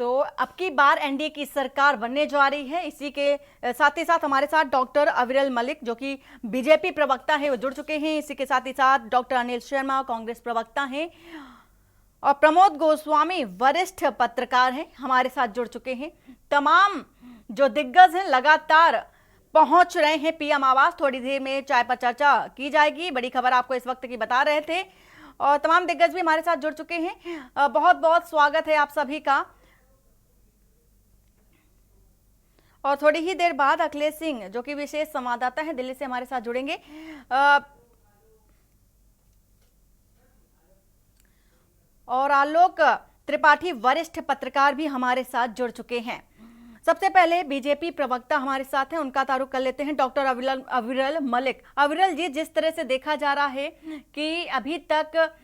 तो अब की बार एनडीए की सरकार बनने जा रही है। इसी के साथ ही साथ हमारे साथ डॉक्टर अविरल मलिक जो कि बीजेपी प्रवक्ता है वो जुड़ चुके हैं। इसी के साथ ही साथ डॉक्टर अनिल शर्मा कांग्रेस प्रवक्ता हैं और प्रमोद गोस्वामी वरिष्ठ पत्रकार हैं हमारे साथ जुड़ चुके हैं। तमाम जो दिग्गज हैं लगातार पहुंच रहे हैं पीएम आवास। थोड़ी देर में चाय पर चर्चा की जाएगी। बड़ी खबर आपको इस वक्त की बता रहे थे और तमाम दिग्गज भी हमारे साथ जुड़ चुके हैं। बहुत बहुत स्वागत है आप सभी का। और थोड़ी ही देर बाद अखिलेश सिंह जो कि विशेष संवाददाता हैं दिल्ली से हमारे साथ जुड़ेंगे। और आलोक त्रिपाठी वरिष्ठ पत्रकार भी हमारे साथ जुड़ चुके हैं। सबसे पहले बीजेपी प्रवक्ता हमारे साथ हैं, उनका तारुफ कर लेते हैं। डॉक्टर अविरल मलिक। अविरल जी, जिस तरह से देखा जा रहा है कि अभी तक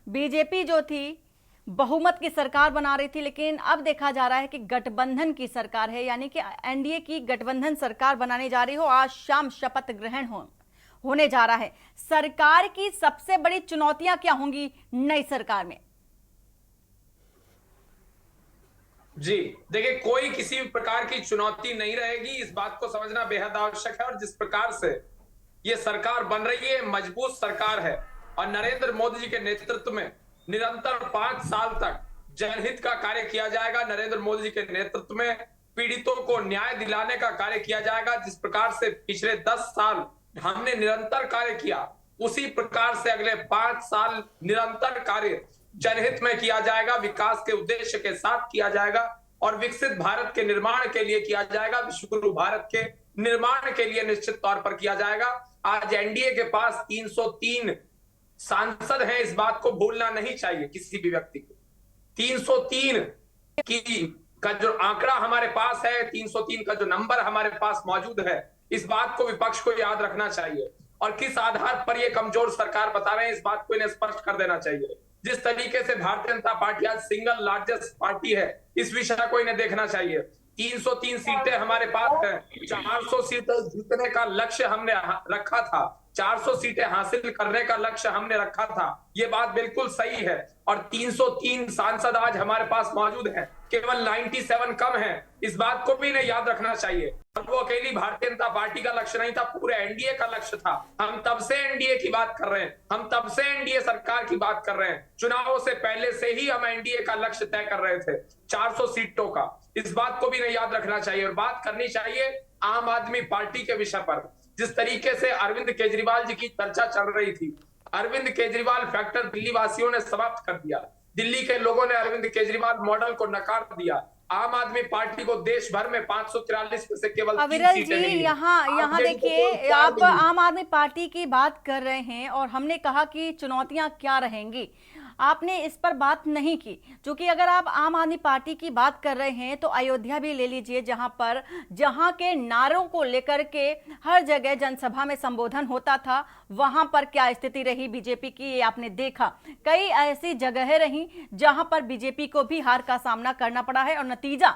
बीजेपी जो थी बहुमत की सरकार बना रही थी, लेकिन अब देखा जा रहा है कि गठबंधन की सरकार है, यानी कि एनडीए की गठबंधन सरकार बनाने जा रही हो। आज शाम शपथ ग्रहण होने जा रहा है। सरकार की सबसे बड़ी चुनौतियां क्या होंगी नई सरकार में? जी देखिए, कोई किसी भी प्रकार की चुनौती नहीं रहेगी, इस बात को समझना बेहद आवश्यक है। और जिस प्रकार से ये सरकार बन रही है, मजबूत सरकार है और नरेंद्र मोदी जी के नेतृत्व में निरंतर 5 साल तक जनहित का कार्य किया जाएगा। नरेंद्र मोदी जी के नेतृत्व में पीड़ितों को न्याय दिलाने का कार्य किया जाएगा। जिस प्रकार से पिछले 10 साल हमने निरंतर कार्य किया, उसी प्रकार से अगले 5 साल निरंतर कार्य जनहित में किया जाएगा, विकास के उद्देश्य के साथ किया जाएगा और विकसित भारत के निर्माण के लिए किया जाएगा, विश्वगुरु भारत के निर्माण के लिए निश्चित तौर पर किया जाएगा। आज एनडीए के पास 303 सांसद हैं, इस बात को भूलना नहीं चाहिए किसी भी व्यक्ति को। 303 की का जो आंकड़ा हमारे पास है, 303 का जो नंबर हमारे पास मौजूद है, इस बात को विपक्ष को याद रखना चाहिए। और किस आधार पर ये कमजोर सरकार बता रहे हैं, इस बात को इन्हें स्पष्ट कर देना चाहिए। जिस तरीके से भारतीय जनता पार्टी आज सिंगल लार्जेस्ट पार्टी है, इस विषय को इन्हें देखना चाहिए। 303 सीटें हमारे पास है, 400 सीटें जीतने का लक्ष्य हमने रखा था, 400 सीटें हासिल करने का लक्ष्य हमने रखा था, ये बात बिल्कुल सही है। और 303 सांसद आज हमारे पास मौजूद हैं, केवल 97 कम है, इस बात को भी इन्हें याद रखना चाहिए। और वो अकेली भारतीय जनता पार्टी का लक्ष्य नहीं था, पूरे एनडीए का लक्ष्य था। हम तब से एनडीए की बात कर रहे हैं, हम तब से एनडीए सरकार की बात कर रहे हैं। चुनावों से पहले से ही हम एनडीए का लक्ष्य तय कर रहे थे, 400 सीटों का। इस बात को भी इन्हें याद रखना चाहिए। और बात करनी चाहिए आम आदमी पार्टी के विषय पर। जिस तरीके से अरविंद केजरीवाल जी की चर्चा चल रही थी, अरविंद केजरीवाल फैक्टर दिल्ली वासियों ने समाप्त कर दिया। दिल्ली के लोगों ने अरविंद केजरीवाल मॉडल को नकार दिया। आम आदमी पार्टी को देश भर में 543 में से केवल 3 सीटें जी, मिली। यहाँ देखिए, आप आम आदमी पार्टी की बात कर रहे हैं और हमने कहा कि चुनौतियां क्या रहेंगी, आपने इस पर बात नहीं की। क्योंकि अगर आप आम आदमी पार्टी की बात कर रहे हैं तो अयोध्या भी ले लीजिए, जहां के नारों को लेकर के हर जगह जनसभा में संबोधन होता था, वहां पर क्या स्थिति रही बीजेपी की, ये आपने देखा। कई ऐसी जगहें रही जहां पर बीजेपी को भी हार का सामना करना पड़ा है और नतीजा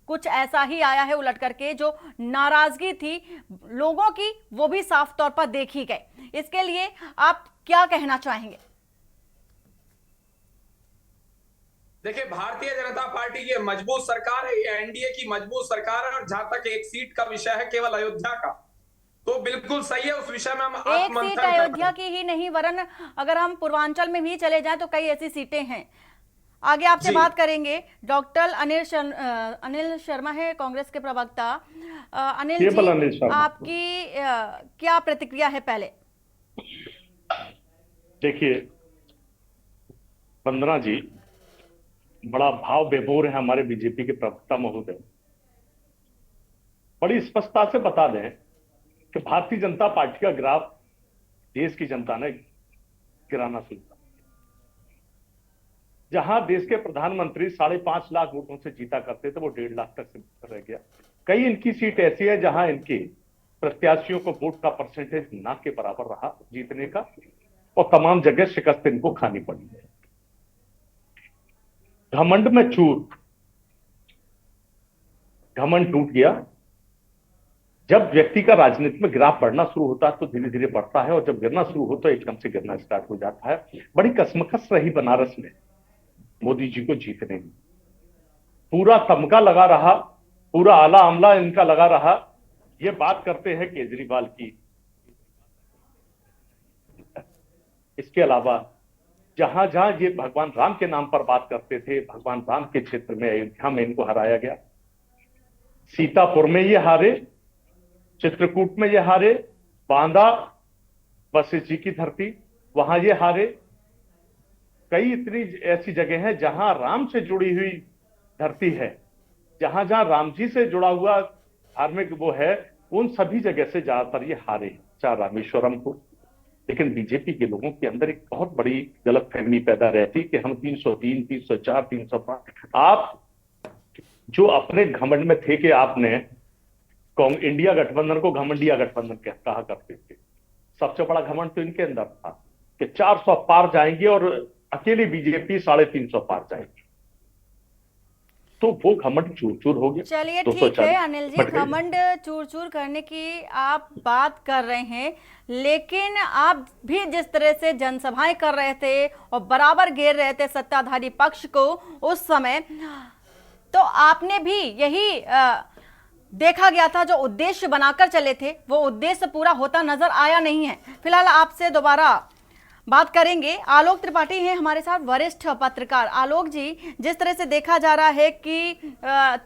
कुछ ऐसा ही आया है उलट करके। जो नाराजगी थी लोगों की वो भी साफ तौर पर देखी गई। इसके लिए आप क्या कहना चाहेंगे? देखिए, भारतीय जनता पार्टी की मजबूत सरकार है, ये एनडीए की मजबूत सरकार है। और जहां तक एक सीट का विषय है केवल अयोध्या का, तो बिल्कुल सही है, उस विषय में हम एक सीट अयोध्या की ही नहीं वरन अगर हम पूर्वांचल में भी चले जाएं तो कई ऐसी सीटें हैं। आगे आपसे बात करेंगे। डॉक्टर अनिल शर्मा है कांग्रेस के प्रवक्ता। अनिल जी, आपकी क्या प्रतिक्रिया है? पहले देखिए, वंदना जी बड़ा भाव विभोर है हमारे बीजेपी के प्रवक्ता महोदय। बड़ी स्पष्टता से बता दें कि भारतीय जनता पार्टी का ग्राफ देश की जनता ने गिराना शुरू कर। जहां देश के प्रधानमंत्री 5.5 लाख वोटों से जीता करते थे, वो 1.5 लाख तक से रह गया। कई इनकी सीट ऐसी है जहां इनके प्रत्याशियों को वोट का परसेंटेज ना के बराबर रहा जीतने का, और तमाम जगह शिकस्त इनको खानी पड़ी है। घमंड में चूर, घमंड टूट गया। जब व्यक्ति का राजनीति में ग्राफ बढ़ना शुरू होता है तो धीरे धीरे बढ़ता है, और जब गिरना शुरू हो तो एकदम से गिरना स्टार्ट हो जाता है। बड़ी कसमकस रही बनारस में मोदी जी को जीतने में। पूरा तमगा लगा रहा, पूरा आला अमला इनका लगा रहा। ये बात करते हैं केजरीवाल की। इसके अलावा जहां जहां ये भगवान राम के नाम पर बात करते थे, भगवान राम के क्षेत्र में अयोध्या में इनको हराया गया। सीतापुर में ये हारे, चित्रकूट में ये हारे, बांदा वशिष्ठ जी की धरती वहां ये हारे। कई इतनी ऐसी जगह हैं जहां राम से जुड़ी हुई धरती है, जहां जहां राम जी से जुड़ा हुआ धार्मिक वो है, उन सभी जगह से ज्यादातर ये हारे, चाहे रामेश्वरम को। लेकिन बीजेपी के लोगों के अंदर एक बहुत बड़ी गलतफहमी पैदा रहती कि हम 303, 304, 305। आप जो अपने घमंड में थे कि आपने इंडिया गठबंधन को घमंडिया गठबंधन कहा करते थे, सबसे बड़ा घमंड तो इनके अंदर था कि 400 पार जाएंगे और अकेली बीजेपी 350 पार जाएगी। तो वो घमंड चूर चूर हो गया। चलिए ठीक है अनिल जी, घमंड चूर चूर करने की आप बात कर रहे हैं, लेकिन आप भी जिस तरह से जनसभाएं कर रहे थे और बराबर घेर रहे थे सत्ताधारी पक्ष को उस समय, तो आपने भी यही देखा गया था, जो उद्देश्य बनाकर चले थे वो उद्देश्य पूरा होता नजर आया नहीं है। फिलहाल आपसे दोबारा बात करेंगे। आलोक त्रिपाठी हैं हमारे साथ, वरिष्ठ पत्रकार। आलोक जी, जिस तरह से देखा जा रहा है कि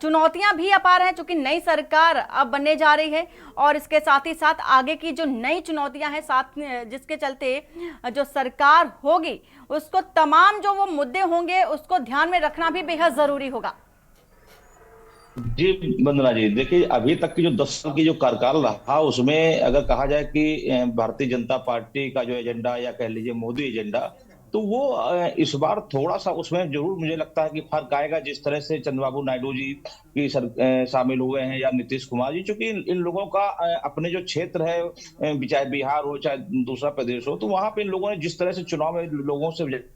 चुनौतियां भी अपार हैं, चूंकि नई सरकार अब बनने जा रही है और इसके साथ ही साथ आगे की जो नई चुनौतियां हैं, साथ जिसके चलते जो सरकार होगी उसको तमाम जो वो मुद्दे होंगे उसको ध्यान में रखना भी बेहद जरूरी होगा। जी वंदना जी, देखिए अभी तक की जो 10 साल की जो कार्यकाल रहा उसमें अगर कहा जाए कि भारतीय जनता पार्टी का जो एजेंडा या कह लीजिए मोदी एजेंडा, तो वो इस बार थोड़ा सा उसमें जरूर मुझे लगता है कि फर्क आएगा। जिस तरह से चंद्रबाबू नायडू जी की शामिल हुए हैं या नीतीश कुमार जी, चूंकि इन लोगों का अपने जो क्षेत्र है, चाहे बिहार हो चाहे दूसरा प्रदेश हो, तो वहां पे इन लोगों ने जिस तरह से चुनाव में लोगों से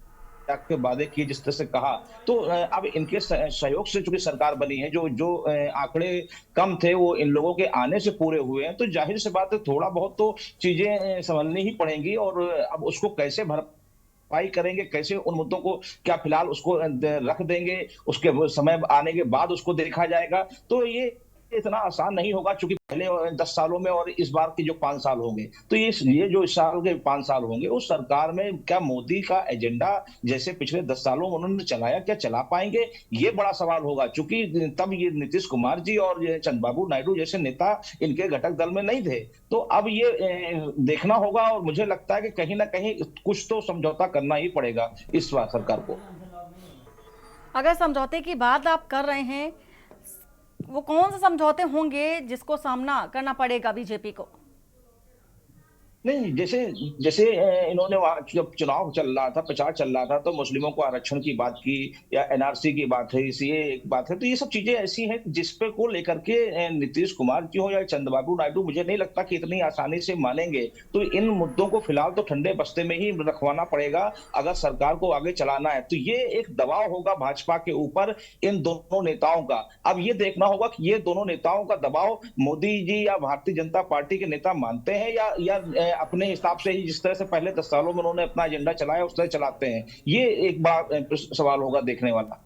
के वादे किए, जिस तरह से कहा, तो अब इनके सहयोग से चूंकि सरकार बनी है, जो जो आंकड़े कम थे वो इन लोगों के आने से पूरे हुए हैं, तो जाहिर सी बात है थोड़ा बहुत तो चीजें संभलनी ही पड़ेंगी। और अब उसको कैसे भरपाई करेंगे, कैसे उन मुद्दों को क्या फिलहाल उसको रख देंगे, उसके समय आने के बाद उसको देखा जाएगा। तो ये इतना आसान नहीं होगा, चूंकि पहले 10 सालों में और इस बार के जो 5 साल होंगे, तो ये जो इस साल के 5 साल होंगे उस सरकार में क्या मोदी का एजेंडा जैसे पिछले 10 सालों में उन्होंने चलाया, क्या चला पाएंगे, ये बड़ा सवाल होगा। चूंकि तब ये नीतीश कुमार जी और चंद्रबाबू नायडू जैसे नेता इनके घटक दल में नहीं थे, तो अब ये देखना होगा। और मुझे लगता है कि कहीं ना कहीं कुछ तो समझौता करना ही पड़ेगा इस बार सरकार को। अगर समझौते की बात आप कर रहे हैं, वो कौन से समझौते होंगे जिसको सामना करना पड़ेगा बीजेपी को? नहीं, जैसे जैसे इन्होंने जब चुनाव चल रहा था, प्रचार चल रहा था, तो मुस्लिमों को आरक्षण की बात की या एनआरसी की बात है, सीए की बात है, तो ये सब चीजें ऐसी हैं जिसपे को लेकर के नीतीश कुमार जी हो या चंद्रबाबू नायडू, मुझे नहीं लगता कि इतनी आसानी से मानेंगे। तो इन मुद्दों को फिलहाल तो ठंडे बस्ते में ही रखवाना पड़ेगा अगर सरकार को आगे चलाना है। तो ये एक दबाव होगा भाजपा के ऊपर इन दोनों नेताओं का। अब ये देखना होगा कि ये दोनों नेताओं का दबाव मोदी जी या भारतीय जनता पार्टी के नेता मानते हैं या अपने हिसाब से ही जिस तरह से पहले 10 सालों में उन्होंने अपना एजेंडा चलाया उस तरह चलाते हैं। ये एक बार सवाल होगा देखने वाला।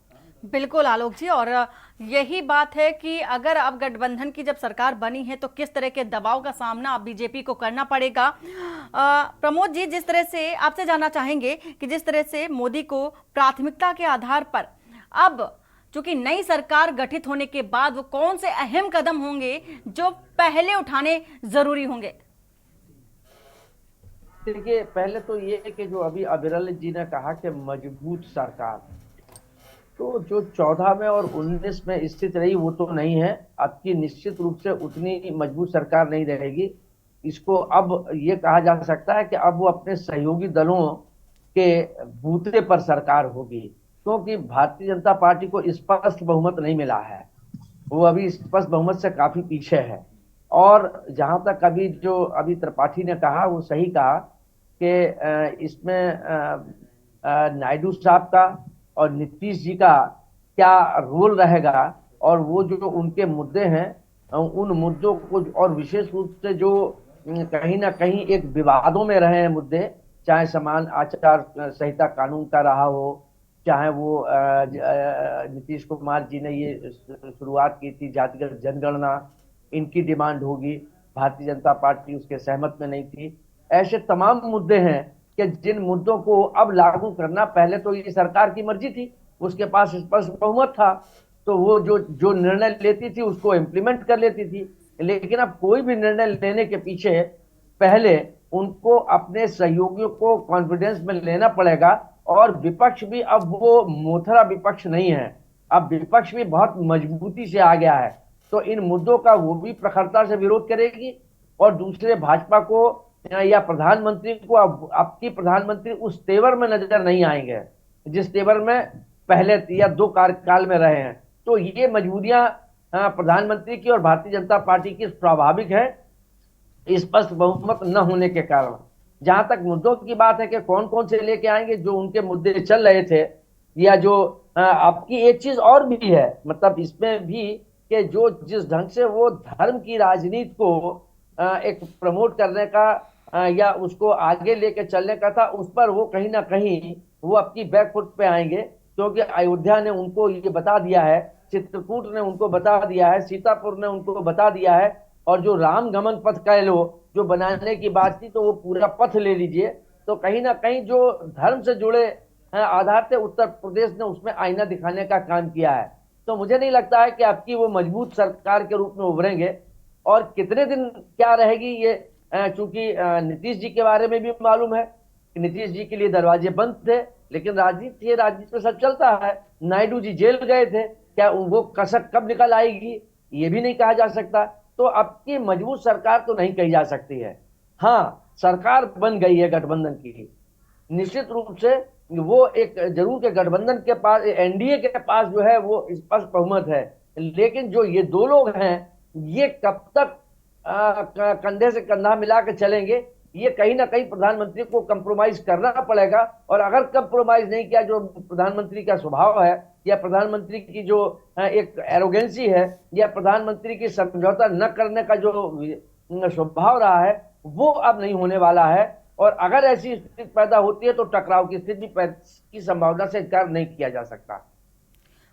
बिल्कुल आलोक जी, और यही बात है कि अगर अब गठबंधन की जब सरकार बनी है तो किस तरह के दबाव का सामना अब बीजेपी को करना पड़ेगा। प्रमोद जी, जिस तरह से आपसे जानना चाहेंगे कि जिस तरह से मोदी को प्राथमिकता के आधार पर अब चूंकि नई सरकार गठित होने के बाद वो कौन से अहम कदम होंगे जो पहले उठाने जरूरी होंगे? देखिए, पहले तो ये है कि जो अभी अविरल जी ने कहा कि मजबूत सरकार, तो जो 14 में और 19 में स्थित रही वो तो नहीं है। अब की निश्चित रूप से उतनी मजबूत सरकार नहीं रहेगी। इसको अब ये कहा जा सकता है कि अब वो अपने सहयोगी दलों के बूते पर सरकार होगी, क्योंकि भारतीय जनता पार्टी को स्पष्ट बहुमत नहीं मिला है। वो अभी स्पष्ट बहुमत से काफी पीछे है। और जहां तक अभी जो अभी त्रिपाठी ने कहा वो सही कहा कि इसमें नायडू साहब का और नीतीश जी का क्या रोल रहेगा, और वो जो उनके मुद्दे हैं उन मुद्दों को, और विशेष रूप से जो कहीं ना कहीं एक विवादों में रहे हैं मुद्दे, चाहे समान आचार संहिता कानून का रहा हो, चाहे वो नीतीश कुमार जी ने ये शुरुआत की थी जातिगत जनगणना, इनकी डिमांड होगी, भारतीय जनता पार्टी उसके सहमत में नहीं थी। ऐसे तमाम मुद्दे हैं कि जिन मुद्दों को अब लागू करना, पहले तो ये सरकार की मर्जी थी, उसके पास स्पष्ट बहुमत था, तो वो जो जो निर्णय लेती थी उसको इम्प्लीमेंट कर लेती थी। लेकिन अब कोई भी निर्णय लेने के पीछे पहले उनको अपने सहयोगियों को कॉन्फिडेंस में लेना पड़ेगा। और विपक्ष भी अब वो मोथरा विपक्ष नहीं है, अब विपक्ष भी बहुत मजबूती से आ गया है, तो इन मुद्दों का वो भी प्रखरता से विरोध करेगी। और दूसरे, भाजपा को या प्रधानमंत्री को अब आपकी प्रधानमंत्री उस तेवर में नजर नहीं आएंगे जिस तेवर में पहले या 2 कार्यकाल में रहे हैं। तो ये मजबूरियां प्रधानमंत्री की और भारतीय जनता पार्टी की स्वाभाविक है, स्पष्ट बहुमत न होने के कारण। जहां तक मुद्दों की बात है कि कौन कौन से लेके आएंगे, जो उनके मुद्दे चल रहे थे, या जो आपकी एक चीज और भी है, मतलब इसमें भी कि जो जिस ढंग से वो धर्म की राजनीति को एक प्रमोट करने का या उसको आगे लेके चलने का था, उस पर वो कहीं ना कहीं वो अपनी बैकफुट पे आएंगे। क्योंकि अयोध्या ने उनको ये बता दिया है, चित्रकूट ने उनको बता दिया है, सीतापुर ने उनको बता दिया है, और जो राम गमन पथ कह लो जो बनाने की बात थी, तो वो पूरा पथ ले लीजिए। तो कहीं ना कहीं जो धर्म से जुड़े आधार से उत्तर प्रदेश ने उसमें आईना दिखाने का काम किया है। तो मुझे नहीं लगता है कि आपकी वो मजबूत सरकार के रूप में उभरेंगे। और कितने दिन क्या रहेगी ये, चूंकि नीतीश जी के बारे में भी मालूम है कि नीतीश जी के लिए दरवाजे बंद थे, लेकिन राजनीति है, राजनीति में सब चलता है। नायडू जी जेल गए थे, क्या वो कसक कब निकल आएगी ये भी नहीं कहा जा सकता। तो अब की मजबूत सरकार तो नहीं कही जा सकती है। हाँ, सरकार बन गई है गठबंधन की, निश्चित रूप से वो एक जरूर के गठबंधन के पास, एनडीए के पास जो है वो स्पष्ट बहुमत है। लेकिन जो ये 2 लोग हैं, ये कब तक कंधे से कंधा मिला के चलेंगे, ये कहीं ना कहीं प्रधानमंत्री को कंप्रोमाइज करना पड़ेगा। और अगर कंप्रोमाइज नहीं किया, जो प्रधानमंत्री का स्वभाव है, या प्रधानमंत्री की जो एक एरोगेंसी है, या प्रधानमंत्री की समझौता न करने का जो स्वभाव रहा है, वो अब नहीं होने वाला है। और अगर ऐसी स्थिति पैदा होती है तो टकराव की स्थिति की संभावना से इनकार नहीं किया जा सकता।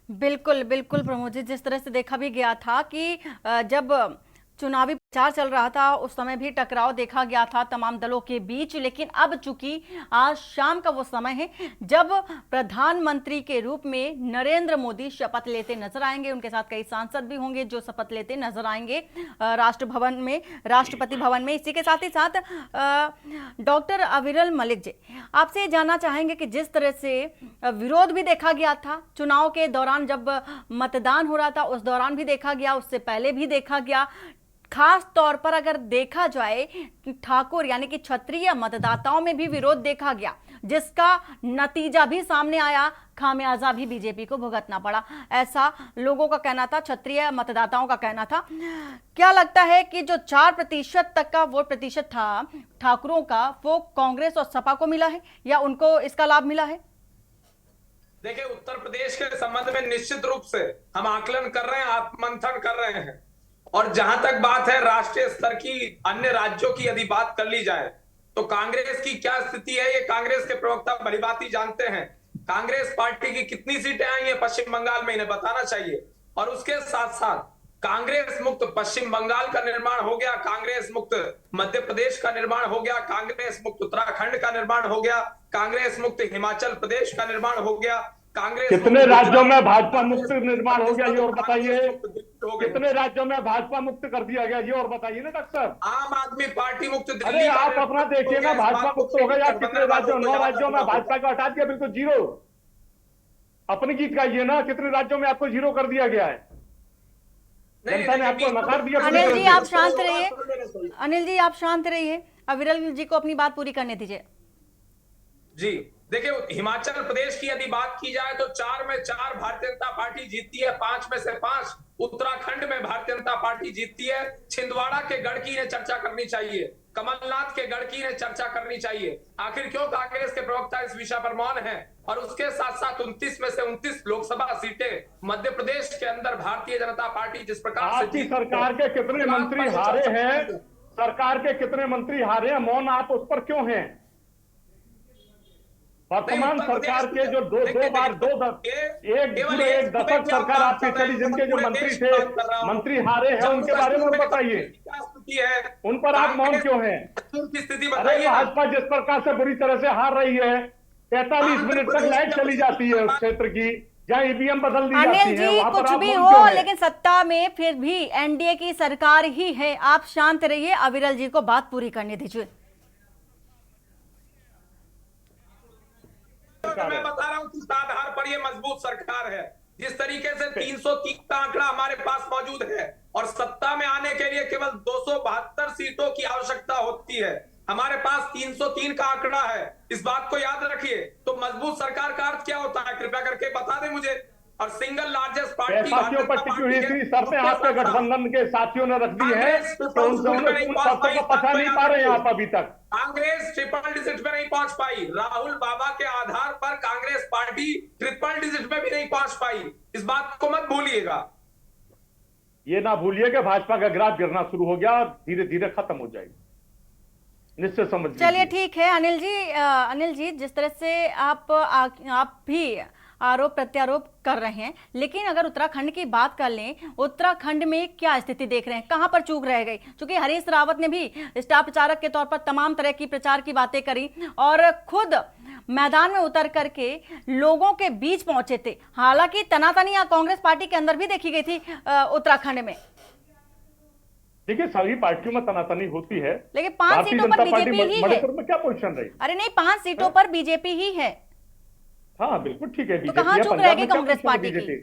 बिल्कुल बिल्कुल प्रमोद जी, जिस तरह से देखा भी गया था कि जब चुनावी प्रचार चल रहा था उस समय भी टकराव देखा गया था तमाम दलों के बीच। लेकिन अब चूंकि आज शाम का वो समय है जब प्रधानमंत्री के रूप में नरेंद्र मोदी शपथ लेते नजर आएंगे, उनके साथ कई सांसद भी होंगे जो शपथ लेते नजर आएंगे राष्ट्रपति भवन में। इसी के साथ ही साथ डॉक्टर अविरल मलिक जी, आपसे जानना चाहेंगे कि जिस तरह से विरोध भी देखा गया था चुनाव के दौरान, जब मतदान हो रहा था उस दौरान भी देखा गया, उससे पहले भी देखा गया, खास तौर पर अगर देखा जाए ठाकुर यानी कि क्षत्रिय मतदाताओं में भी विरोध देखा गया, जिसका नतीजा भी सामने आया, खामियाजा भी बीजेपी को भुगतना पड़ा, ऐसा लोगों का कहना था, क्षत्रिय मतदाताओं का कहना था। क्या लगता है कि जो 4% तक का वोट प्रतिशत था ठाकुरों का, वो कांग्रेस और सपा को मिला है या उनको इसका लाभ मिला है? देखिए, उत्तर प्रदेश के संबंध में निश्चित रूप से हम आकलन कर रहे हैं, आत्ममंथन कर रहे हैं। और जहां तक बात है राष्ट्रीय स्तर की, अन्य राज्यों की यदि बात कर ली जाए तो कांग्रेस की क्या स्थिति है, ये कांग्रेस के प्रवक्ता भलीभांति जानते हैं। कांग्रेस पार्टी की कितनी सीटें आई हैं पश्चिम बंगाल में, इन्हें बताना चाहिए। और उसके साथ साथ कांग्रेस मुक्त पश्चिम बंगाल का निर्माण हो गया, कांग्रेस मुक्त मध्य प्रदेश का निर्माण हो गया, कांग्रेस मुक्त उत्तराखंड का निर्माण हो गया, कांग्रेस मुक्त हिमाचल प्रदेश का निर्माण हो गया, कांग्रेस कितने राज्यों में भाजपा मुक्त निर्माण हो गया ये और बताइए, कितने राज्यों में भाजपा मुक्त कर दिया गया ये और बताइए ना डॉक्टर साहब। आम आदमी पार्टी मुक्त, अरे आप अपना देखिए ना, भाजपा मुक्त हो गया कितने राज्यों, 9 राज्यों में भाजपा को हटा दिया, बिल्कुल जीरो। अपनी जीत का ये ना, कितने राज्यों में आपको जीरो कर दिया गया है, जनता ने आपको नकार दिया। अनिल जी आप शांत रहिए, अनिल जी आप शांत रहिए, अविरल जी को अपनी बात पूरी करने दीजिए। जी देखिए, हिमाचल प्रदेश की यदि बात की जाए तो 4 में 4 भारतीय जनता पार्टी जीतती है, 5 में से 5 उत्तराखंड में भारतीय जनता पार्टी जीतती है। छिंदवाड़ा के गढ़ की ने चर्चा करनी चाहिए, कमलनाथ के गढ़ की ने चर्चा करनी चाहिए। आखिर क्यों कांग्रेस के प्रवक्ता इस विषय पर मौन है? और उसके साथ साथ 29 में से 29 लोकसभा सीटें मध्य प्रदेश के अंदर भारतीय जनता पार्टी जिस प्रकार से, आपकी सरकार के कितने मंत्री हारे हैं, सरकार के कितने मंत्री हारे हैं, मौन आप उस पर क्यों हैं? वर्तमान उत्तर सरकार प्रदेश के जो दो देखिए, बार केवल एक दशक सरकार आपकी चली, जिनके जो मंत्री थे, मंत्री हारे हैं, उनके बारे में बताइए, क्या स्थिति है, उन पर आप मौन क्यों हैं? की स्थिति अरे बताइए ना। भाजपा जिस प्रकार से बुरी तरह से हार रही है, 43 मिनट तक लाइट चली जाती है उस क्षेत्र की, जहां ईवीएम बदल दी जाती अनिल है, जी वहां पर कुछ आप भी मौन हो, क्यों हैं? लेकिन सत्ता में फिर भी एनडीए की सरकार ही है। आप शांत रहिए, अविरल जी को बात पूरी करने दीजिए। मैं बता रहा हूं किस आधार पर यह मजबूत सरकार है। जिस तरीके से 303 का आंकड़ा हमारे पास मौजूद है और सत्ता में आने के लिए केवल 272 सीटों की आवश्यकता होती है, हमारे पास 303 का आंकड़ा है। इस बात को याद रखिए। तो मजबूत सरकार का अर्थ क्या होता है, कृपया करके बता दें मुझे। और सिंगल लार्जेस्ट पार्टी साथियों पर टिकी हुई थी, शर्तें आपके गठबंधन के साथियों ने रख दी है, तो उन शर्तों को पचा नहीं पा रहे हैं आप अभी तक। कांग्रेस ट्रिपल डिजिट में नहीं पहुंच पाई। राहुल बाबा के आधार पर कांग्रेस पार्टी ट्रिपल डिजिट में भी नहीं पहुंच पाई। इस बात को मत भूलिएगा। ये ना भूलिए कि भाजपा का ग्राफ गिरना शुरू हो गया, धीरे धीरे खत्म हो जाएगी, निश्चित समझ लीजिए। चलिए ठीक है अनिल जी जिस तरह से आप भी आरोप प्रत्यारोप कर रहे हैं, लेकिन अगर उत्तराखंड की बात कर लें, उत्तराखंड में क्या स्थिति देख रहे हैं, कहां पर चूक रह गई? क्योंकि हरीश रावत ने भी स्टार प्रचारक के तौर पर तमाम तरह की प्रचार की बातें करी और खुद मैदान में उतर करके लोगों के बीच पहुंचे थे। हालांकि तनातनी कांग्रेस पार्टी के अंदर भी देखी गई थी उत्तराखंड में। देखिए, सभी पार्टियों में तनातनी होती है, लेकिन 5 सीटों पर बीजेपी ही है। मणिपुर में क्या पोजीशन रही? अरे नहीं, 5 सीटों पर बीजेपी ही है। हाँ बिल्कुल ठीक है। तो कहां चूक रह गई कांग्रेस पार्टी की?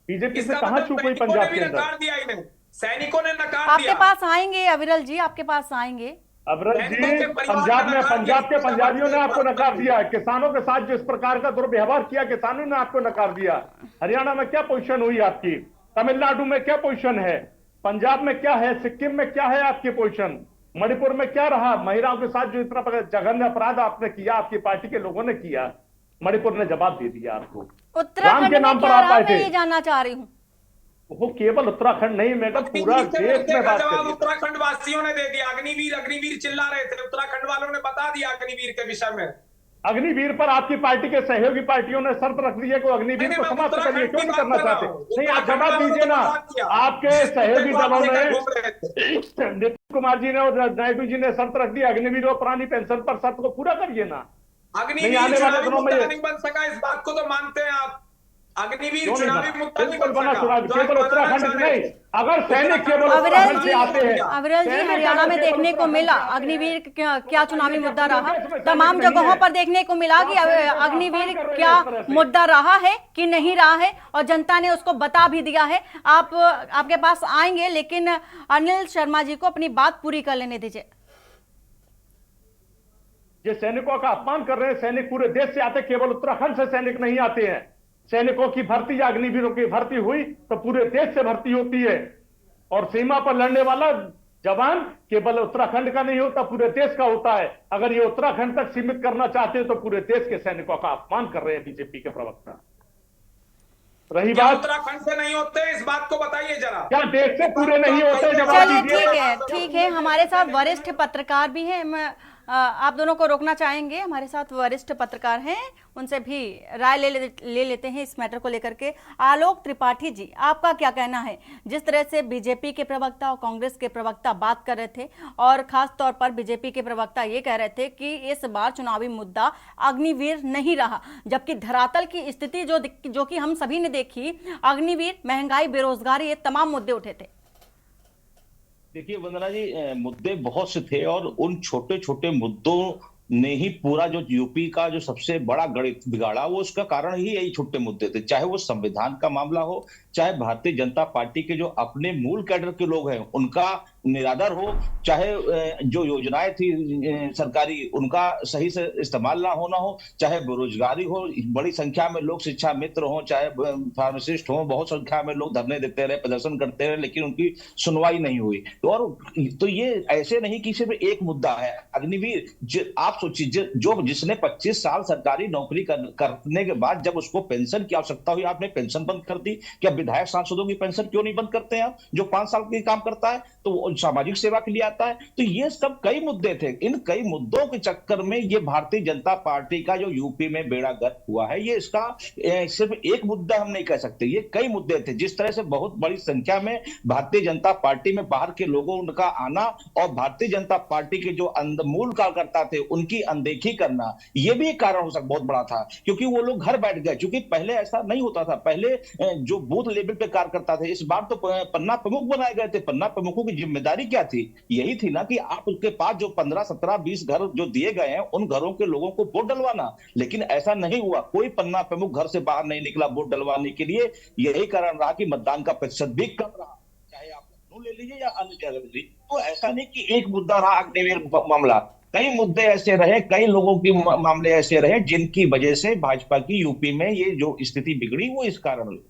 बीजेपी से कहां चूक हुई पंजाब के अंदर? सैनिकों ने नकार दिया। आपके पास आएंगे अविरल जी, आपके पास आएंगे। अविरल जी, पंजाब के पंजाबियों ने आपको नकार दिया। किसानों के साथ जिस प्रकार का दुर्व्यवहार किया, किसानों ने आपको नकार दिया। हरियाणा में क्या पोजीशन हुई आपकी? तमिलनाडु में क्या पोजीशन है? पंजाब में क्या है? सिक्किम में क्या है आपकी पोजीशन? मणिपुर में क्या रहा? महिलाओं के साथ जो इतना जघन्य अपराध आपने किया, आपकी पार्टी के लोगों ने किया, मणिपुर ने जवाब दे दिया आपको। उत्तराखंड के नाम में पर क्या आप रहा, आए मैं थे। ये जानना चाह रही हूँ। वो केवल उत्तराखंड नहीं, मैं पूरा देश में बात करिए। उत्तराखंड वासियों ने दे दिया। अग्निवीर अग्निवीर चिल्ला रहे थे, उत्तराखंड वालों ने बता दिया अग्निवीर के विषय में। अग्निवीर पर आपकी पार्टी के सहयोगी पार्टियों ने शर्त रख दी है कि अग्निवीर को समाप्त करिए। क्यों नहीं करना चाहते? नहीं, आप जवाब दीजिए ना। आपके सहयोगी दलों ने, नीतीश कुमार जी ने और नायडू जी ने शर्त रख दी, अग्निवीर और पुरानी पेंशन पर शर्त को पूरा करिए ना। अग्निवीर आने वाले दिनों में नहीं बन सका, इस बात को तो मानते हैं आप। अग्निवीर चुनावी मुद्दा नहीं बिल्कुल बन बना चुनाव, सका। केवल उत्तराखंड नहीं। अगर सैनिक केवल उत्तराखंड से आते हैं, अविरल जी हरियाणा में देखने को मिला अग्निवीर क्या चुनावी मुद्दा रहा। तमाम जगहों पर देखने को मिला कि अग्निवीर क्या मुद्दा रहा है कि नहीं रहा है, और जनता ने उसको बता भी दिया है। आपके पास आएंगे, लेकिन अनिल शर्मा जी को अपनी बात पूरी कर लेने दीजिए। ये सैनिकों का अपमान कर रहे हैं। सैनिक पूरे देश से आते, केवल उत्तराखंड से सैनिक नहीं आते हैं। सैनिकों की भर्ती या अग्निवीरों की भर्ती हुई तो पूरे देश से भर्ती होती है, और सीमा पर लड़ने वाला जवान केवल उत्तराखंड का नहीं होता, पूरे देश का होता है। अगर ये उत्तराखंड तक सीमित करना चाहते हैं तो पूरे देश के सैनिकों का अपमान कर रहे हैं बीजेपी के प्रवक्ता। रही बात उत्तराखंड से नहीं होते, इस बात को बताइए जरा। क्या देश से पूरे नहीं होते? चलिए ठीक है। हमारे साथ वरिष्ठ पत्रकार भी हैं। मैं आप दोनों को रोकना चाहेंगे। हमारे साथ वरिष्ठ पत्रकार हैं, उनसे भी राय ले लेते हैं इस मैटर को लेकर के। आलोक त्रिपाठी जी, आपका क्या कहना है? जिस तरह से बीजेपी के प्रवक्ता और कांग्रेस के प्रवक्ता बात कर रहे थे, और खास तौर पर बीजेपी के प्रवक्ता ये कह रहे थे कि इस बार चुनावी मुद्दा अग्निवीर नहीं रहा, जबकि धरातल की स्थिति जो कि हम सभी ने देखी, अग्निवीर, महंगाई, बेरोजगारी, ये तमाम मुद्दे उठे थे। देखिए वंदना जी, मुद्दे बहुत से थे और उन छोटे छोटे मुद्दों ने ही पूरा जो यूपी का जो सबसे बड़ा गणित बिगाड़ा, वो उसका कारण ही यही छोटे मुद्दे थे। चाहे वो संविधान का मामला हो, चाहे भारतीय जनता पार्टी के जो अपने मूल कैडर के लोग हैं उनका निरादर हो, चाहे जो योजनाएं थी सरकारी उनका सही से इस्तेमाल ना होना हो, चाहे बेरोजगारी हो, बड़ी संख्या में लोग शिक्षा मित्र हो, चाहे फार्मासिस्ट हो, बहुत संख्या में लोग धरने देते रहे, प्रदर्शन करते रहे, लेकिन उनकी सुनवाई नहीं हुई। और तो ये ऐसे नहीं कि सिर्फ एक मुद्दा है अग्निवीर। आप सोचिए, जो जिसने 25 साल सरकारी नौकरी करने के बाद जब उसको पेंशन की आवश्यकता हुई, आपने पेंशन बंद कर दी। क्या विधायक सांसदों की पेंशन क्यों नहीं बंद करते हैं आप? जो 5 साल के काम करता है तो वो सामाजिक सेवा के लिए आता है। तो ये सब कई मुद्दे थे। इन कई मुद्दों के चक्कर में ये भारतीय जनता पार्टी का जो यूपी में बेड़ा गर्क हुआ है, ये इसका सिर्फ एक मुद्दा हम नहीं कह सकते, ये कई मुद्दे थे। जिस तरह से बहुत बड़ी संख्या में भारतीय जनता पार्टी में बाहर के लोगों का आना और भारतीय जनता पार्टी के जो मूल कार्यकर्ता थे उनकी अनदेखी करना, ये भी एक कारण हो सकता बहुत बड़ा था, क्योंकि वो लोग घर बैठ गए। क्योंकि पहले ऐसा नहीं होता था, पहले जो बूथ लेवल पे कार्यकर्ता थे, इस बार तो पन्ना प्रमुख बनाए गए थे। पन्ना प्रमुखों की जिम्मेदारी क्या थी? यही थी ना कि आप उसके पास जो 15, 17, 20 घर जो दिए गए हैं, उन घरों के लोगों को वोट डलवाना। लेकिन ऐसा नहीं हुआ, कोई पन्ना प्रमुख घर से बाहर नहीं निकला वोट डलवाने के लिए। यही कारण रहा कि मतदान का प्रतिशत भी कम रहा, चाहे आप लखनऊ ले लीजिए या अन्य जगह ले लीजिए। तो ऐसा नहीं कि एक मुद्दा रहा अग्निवीर मामला, कई मुद्दे ऐसे रहे, कई लोगों के मामले ऐसे रहे जिनकी वजह से भाजपा की यूपी में ये जो स्थिति बिगड़ी वो इस कारण हुई।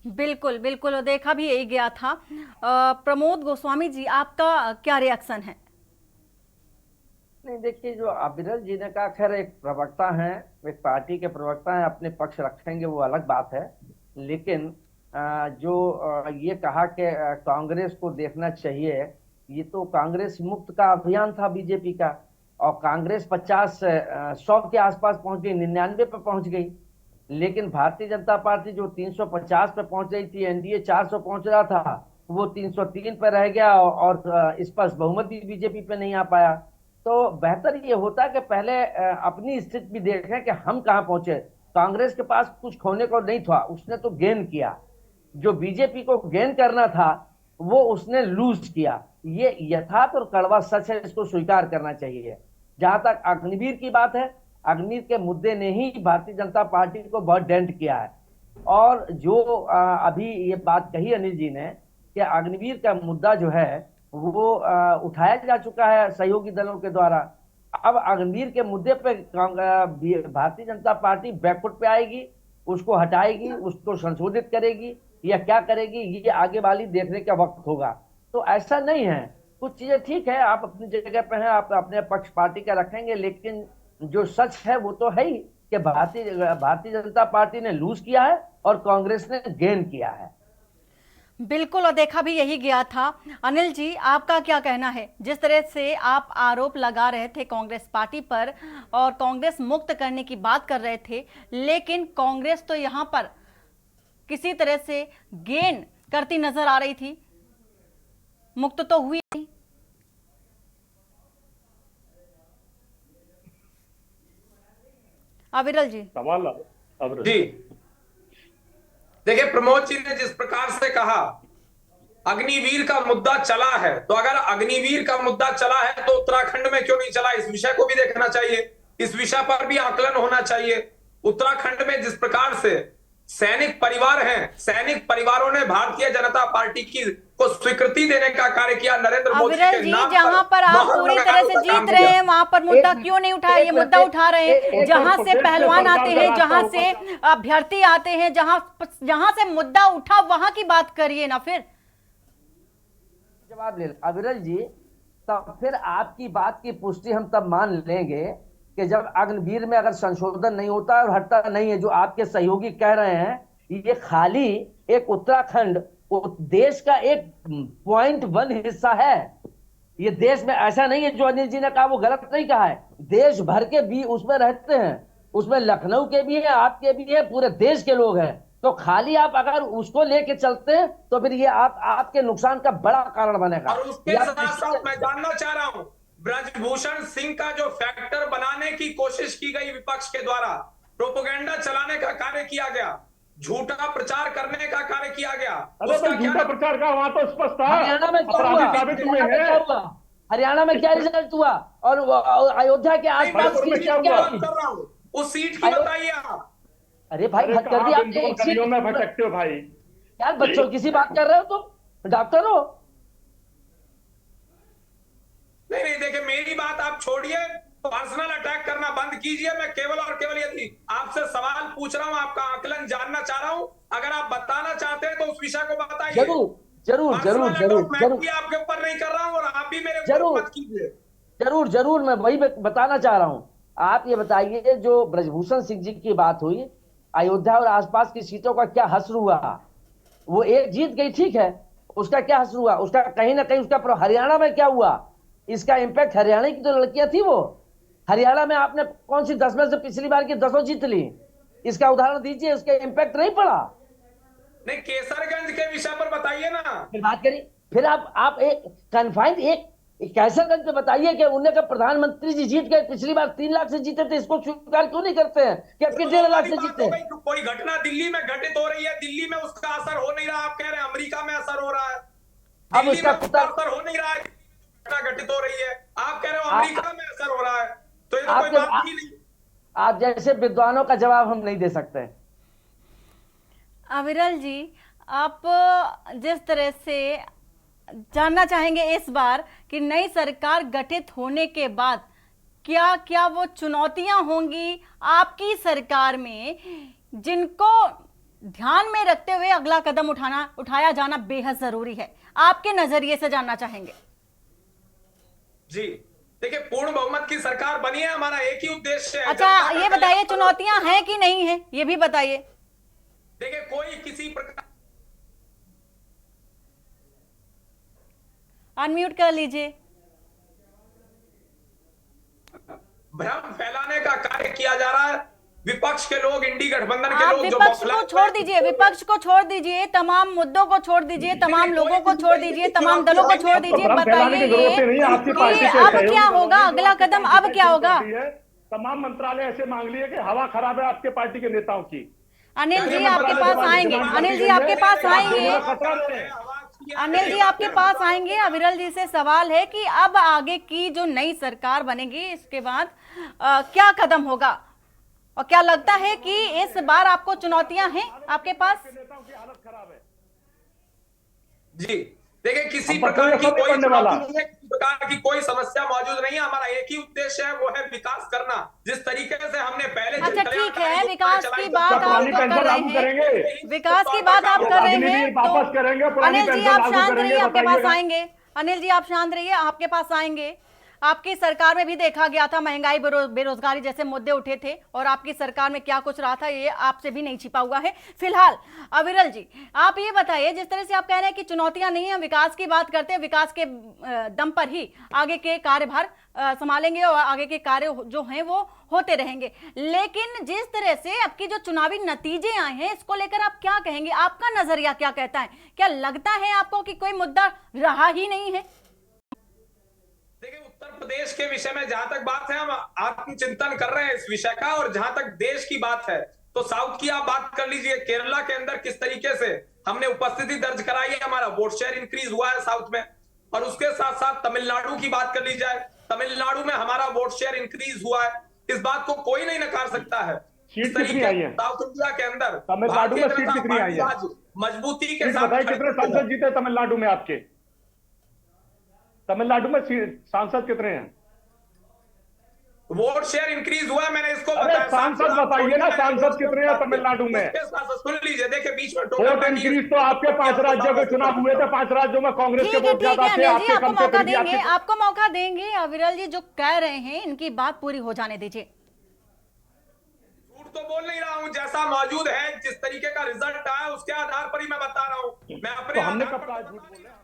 बिल्कुल बिल्कुल, देखा भी यही गया था। प्रमोद गोस्वामी जी, आपका क्या रिएक्शन है? नहीं, देखिए, जो अविरल जी ने कहा, खैर एक प्रवक्ता हैं, एक पार्टी के प्रवक्ता हैं, अपने पक्ष रखेंगे वो अलग बात है। लेकिन जो ये कहा कि कांग्रेस को देखना चाहिए, ये तो कांग्रेस मुक्त का अभियान था बीजेपी का, और कांग्रेस 100 के आसपास पहुंच गई, 99 पे पहुंच गई। लेकिन भारतीय जनता पार्टी जो 350 पे पहुंच रही थी, एनडीए 400 पहुंच रहा था, वो 303 पे रह गया, और स्पष्ट बहुमत भी बीजेपी पे नहीं आ पाया। तो बेहतर ये होता कि पहले अपनी स्थिति भी देखें कि हम कहाँ पहुंचे। कांग्रेस के पास कुछ खोने को नहीं था, उसने तो गेन किया। जो बीजेपी को गेन करना था वो उसने लूज किया। ये यथार्थ और कड़वा सच है, इसको स्वीकार करना चाहिए। जहां तक अग्निवीर की बात है, अग्निवीर के मुद्दे ने ही भारतीय जनता पार्टी को बहुत डेंट किया है। और जो अभी ये बात कही अनिल जी ने कि अग्निवीर का मुद्दा जो है वो उठाया जा चुका है सहयोगी दलों के द्वारा। अब अग्निवीर के मुद्दे पे भारतीय जनता पार्टी बैकफुट पे आएगी, उसको हटाएगी, उसको संशोधित करेगी या क्या करेगी, ये आगे वाली देखने का वक्त होगा। तो ऐसा नहीं है, कुछ चीजें ठीक है, आप अपनी जगह पे हैं, आप अपने पक्ष पार्टी का रखेंगे, लेकिन जो सच है वो तो है ही कि भारतीय जनता पार्टी ने लूज किया है और कांग्रेस ने गेन किया है। बिल्कुल, और देखा भी यही गया था। अनिल जी, आपका क्या कहना है? जिस तरह से आप आरोप लगा रहे थे कांग्रेस पार्टी पर और कांग्रेस मुक्त करने की बात कर रहे थे, लेकिन कांग्रेस तो यहाँ पर किसी तरह से गेन करती नजर आ रही थी, मुक्त तो हुई नहीं। अविरल जी, सवाल जी देखिए, प्रमोद जी ने जिस प्रकार से कहा अग्निवीर का मुद्दा चला है, तो अगर अग्निवीर का मुद्दा चला है तो उत्तराखंड में क्यों नहीं चला? इस विषय को भी देखना चाहिए, इस विषय पर भी आकलन होना चाहिए। उत्तराखंड में जिस प्रकार से सैनिक परिवार हैं, सैनिक परिवारों ने भारतीय जनता पार्टी को स्वीकृति देने का कार्य किया नरेंद्र मोदी के जी, नाम जहां पर आप पूरी तरह से जीत रहे हैं वहां पर मुद्दा क्यों नहीं उठाया? ये मुद्दा उठा रहे हैं जहां से पहलवान आते हैं, जहां से अभ्यर्थी आते हैं, जहां से मुद्दा उठा वहां की बात करिए ना। फिर जवाब ले अविरल जी, तब फिर आपकी बात की पुष्टि हम तब मान लेंगे कि जब अग्निवीर में अगर संशोधन नहीं होता और हटता नहीं है, जो आपके सहयोगी कह रहे हैं, ये खाली एक उत्तराखंड देश का एक 0.1 हिस्सा है। ये देश में ऐसा नहीं है, जो अनिल जी ने कहा वो गलत नहीं कहा है, देश भर के भी उसमें रहते हैं, उसमें लखनऊ के भी है, आपके भी है, पूरे देश के लोग हैं। तो खाली आप अगर उसको लेके चलते हैं तो फिर ये आपके नुकसान का बड़ा कारण बनेगा। और उसके साथ साथ मैं जानना चाह रहा हूं, ब्रजभूषण सिंह का जो फैक्टर बनाने की कोशिश की गई विपक्ष के द्वारा, प्रोपेगेंडा चलाने का कार्य किया गया, झूठा प्रचार करने का कार्य किया गया, उसका झूठा प्रचार का वहां तो स्पष्ट था। हरियाणा में क्या हुआ? हरियाणा में क्या रिजल्ट हुआ? और अयोध्या के आसपास की क्या हुआ? उस सीट की बताइए आप। अरे भाई, हथकंडी आपने में भटकते हो भाई यार, बच्चों किसी बात कर रहे हो तुम, डॉक्टर हो? नहीं, देखिए, मेरी बात आप छोड़िए, पर्सनल अटैक करना बंद कीजिए। मैं केवल और केवल यदि आपसे सवाल पूछ रहा हूं, आपका आकलन जानना चाह रहा हूं, अगर आप बताना चाहते हैं तो उस विषय को बताइए। जरूर जरूर जरूर जरूर मैं भी आपके ऊपर नहीं कर रहा हूं और आप भी मेरे ऊपर मत कीजिए। जरूर जरूर, मैं वही बताना चाह रहा हूं। आप ये बताइए, जो ब्रजभूषण सिंह जी की बात हुई, अयोध्या और आसपास की सीटों का क्या हश्र हुआ? वो एक जीत गई, ठीक है, उसका क्या हश्र हुआ? उसका कहीं ना कहीं उसका हरियाणा में क्या हुआ? इसका इम्पैक्ट हरियाणा की तो लड़कियां थी, वो हरियाणा में आपने कौन सी 10 में से पिछली बार की 10 जीत ली? इसका उदाहरण दीजिए, उसका इम्पैक्ट नहीं पड़ा। नहीं, केसरगंज के विषय पर बताइए ना। फिर बात करिए, फिर आप एक कन्फाइंड एक कैसरगंज पे बताइए कि उन्हें का प्रधानमंत्री जी जीत गए, पिछली बार 3 लाख से जीते थे, इसको स्वीकार क्यों नहीं करते हैं कि आपके 1.5 लाख से जीते हैं? कोई घटना दिल्ली में घटित हो रही है, दिल्ली में उसका असर हो नहीं रहा, आप कह रहे हैं अमेरिका में असर हो रहा है। अब दिल्ली उसका में उसका असर हो नहीं रहा है, घटना घटित हो रही है, आप कह रहे हो अमेरिका में असर हो रहा है, तो ये तो कोई बात ही नहीं। आप जैसे विद्वानों का जवाब हम नहीं दे सकते। अविरल जी, आप जिस तरह से जानना चाहेंगे इस बार कि नई सरकार गठित होने के बाद क्या क्या वो चुनौतियां होंगी आपकी सरकार में, जिनको ध्यान में रखते हुए अगला कदम उठाया जाना बेहद जरूरी है, आपके नजरिए से जानना चाहेंगे। जी देखिए, पूर्ण बहुमत की सरकार बनी है, हमारा एक ही उद्देश्य है। अच्छा, ये बताइए चुनौतियां हैं कि नहीं है, ये भी बताइए। देखिए, कोई किसी प्रकार, अनम्यूट कर लीजिए। भ्रम फैलाने का कार्य किया जा रहा है, विपक्ष के लोग, इंडी गठबंधन के आप लोग जो विपक्ष को छोड़ दीजिए, विपक्ष को छोड़ दीजिए, तमाम मुद्दों को छोड़ दीजिए, तमाम लोगों को छोड़ दीजिए, तमाम दलों को छोड़ दीजिए। बताइए ये कि अब क्या होगा, अगला कदम अब क्या होगा? तमाम मंत्रालय ऐसे मांग लिए कि हवा खराब है आपके पार्टी के नेताओं की। अनिल जी आपके पास आएंगे, अनिल जी आपके पास आएंगे, अनिल जी आपके पास आएंगे। अविरल जी से सवाल है कि अब आगे की जो नई सरकार बनेगी, इसके बाद क्या कदम होगा, और क्या लगता है कि इस बार आपको चुनौतियां हैं आपके पास? नेताओं की हालत खराब है जी। देखिए, किसी प्रकार की कोई चुनौती नहीं है, किसी प्रकार की कोई समस्या मौजूद नहीं है, हमारा एक ही उद्देश्य है, वो है विकास करना। जिस तरीके से हमने पहले, अच्छा ठीक है, विकास की बात आप कर रहे हैं, विकास की बात आप कर रहे हैं, तो अनिल जी आप शांत रहिए, आपके पास आएंगे। अनिल जी आप शांत रहिए, आपके पास आएंगे। आपकी सरकार में भी देखा गया था, महंगाई बेरोजगारी जैसे मुद्दे उठे थे, और आपकी सरकार में क्या कुछ रहा था ये आपसे भी नहीं छिपा हुआ है। फिलहाल अविरल जी आप ये बताइए, जिस तरह से आप कह रहे हैं कि चुनौतियां नहीं है, विकास की बात करते हैं, विकास के दम पर ही आगे के कार्यभार संभालेंगे और आगे के कार्य जो हैं वो होते रहेंगे, लेकिन जिस तरह से आपकी जो चुनावी नतीजे आए हैं, इसको लेकर आप क्या कहेंगे? आपका नजरिया क्या कहता है? क्या लगता है आपको कि कोई मुद्दा रहा ही नहीं है? देखिए, उत्तर प्रदेश के विषय में जहां तक बात है, हम आत्मचिंतन कर रहे हैं इस विषय का, और जहां तक देश की बात है तो साउथ की आप बात कर लीजिए। केरला के अंदर किस तरीके से हमने उपस्थिति दर्ज कराई है, हमारा वोट शेयर इंक्रीज हुआ है साउथ में, और उसके साथ साथ तमिलनाडु की बात कर ली जाए, तमिलनाडु में हमारा वोट शेयर इंक्रीज हुआ है, इस बात को कोई नहीं नकार सकता है। सीट कितनी आई है साउथ इंडिया के अंदर तमिलनाडु में? सीट कितनी आई है मजबूती के साथ? कितने सांसद जीते तमिलनाडु में आपके? तमिलनाडु में सांसद कितने हैं? वोट शेयर इंक्रीज हुआ, मैंने इसको बताया। सांसद बताइए ना, सांसद कितने हैं तमिलनाडु में? सुन लीजिए, देखिए बीच में वोट इंक्रीज तो आपके 5 राज्यों के चुनाव हुए थे, 5 राज्यों में कांग्रेस के वोट ज्यादा थे, आपके कम थे। मौका देंगे, आपको मौका देंगे। अविरल जी जो कह रहे हैं इनकी बात पूरी हो जाने दीजिए। झूठ तो बोल नहीं रहा हूं, जैसा मौजूद है, जिस तरीके का रिजल्ट आया उसके आधार पर ही मैं बता रहा हूं। मैं अपने हमने कब कहा झूठ बोला?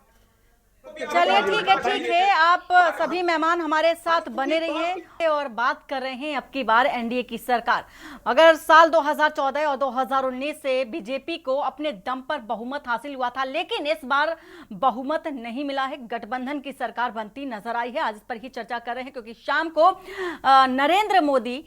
चलिए ठीक है, आप सभी मेहमान हमारे साथ बने रहिए और बात कर रहे हैं अब की बार एनडीए की सरकार। अगर साल 2014 और 2019 से बीजेपी को अपने दम पर बहुमत हासिल हुआ था, लेकिन इस बार बहुमत नहीं मिला है, गठबंधन की सरकार बनती नजर आई है। आज इस पर ही चर्चा कर रहे हैं, क्योंकि शाम को नरेंद्र मोदी